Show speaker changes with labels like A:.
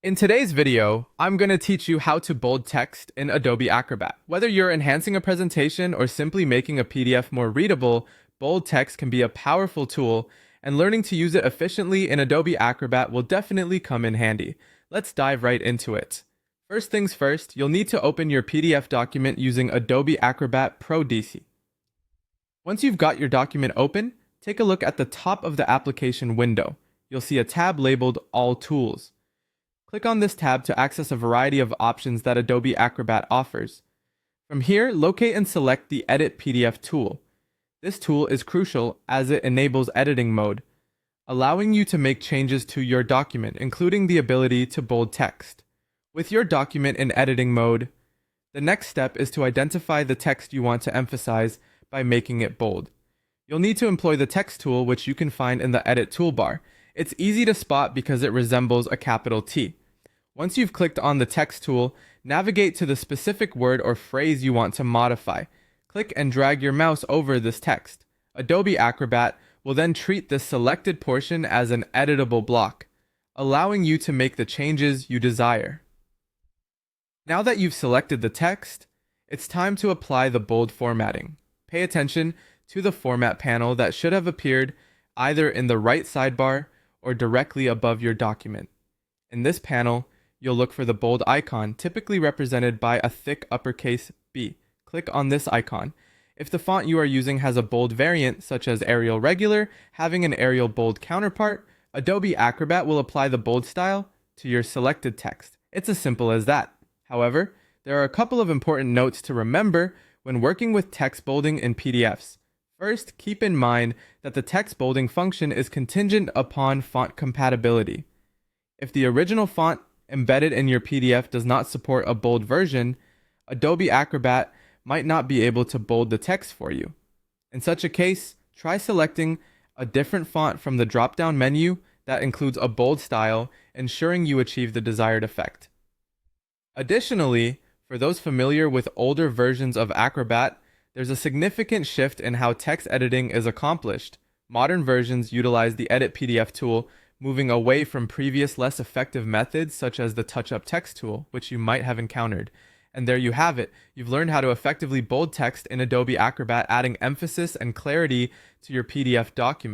A: In today's video, I'm going to teach you how to bold text in Adobe Acrobat. Whether you're enhancing a presentation or simply making a PDF more readable, bold text can be a powerful tool, and learning to use it efficiently in Adobe Acrobat will definitely come in handy. Let's dive right into it. First things first, you'll need to open your PDF document using Adobe Acrobat Pro DC. Once you've got your document open, take a look at the top of the application window. You'll see a tab labeled All Tools. Click on this tab to access a variety of options that Adobe Acrobat offers. From here, locate and select the Edit PDF tool. This tool is crucial as it enables editing mode, allowing you to make changes to your document, including the ability to bold text. With your document in editing mode, the next step is to identify the text you want to emphasize by making it bold. You'll need to employ the text tool, which you can find in the Edit toolbar. It's easy to spot because it resembles a capital T. Once you've clicked on the text tool, navigate to the specific word or phrase you want to modify. Click and drag your mouse over this text. Adobe Acrobat will then treat this selected portion as an editable block, allowing you to make the changes you desire. Now that you've selected the text, it's time to apply the bold formatting. Pay attention to the format panel that should have appeared either in the right sidebar or directly above your document. In this panel, you'll look for the bold icon, typically represented by a thick uppercase B. Click on this icon. If the font you are using has a bold variant, such as Arial Regular, having an Arial Bold counterpart, Adobe Acrobat will apply the bold style to your selected text. It's as simple as that. However, there are a couple of important notes to remember when working with text bolding in PDFs. First, keep in mind that the text bolding function is contingent upon font compatibility. If the original font embedded in your PDF does not support a bold version, Adobe Acrobat might not be able to bold the text for you. In such a case, try selecting a different font from the drop-down menu that includes a bold style, ensuring you achieve the desired effect. Additionally, for those familiar with older versions of Acrobat, there's a significant shift in how text editing is accomplished. Modern versions utilize the Edit PDF tool, moving away from previous less effective methods such as the touch-up text tool, which you might have encountered. And there you have it. You've learned how to effectively bold text in Adobe Acrobat, adding emphasis and clarity to your PDF document.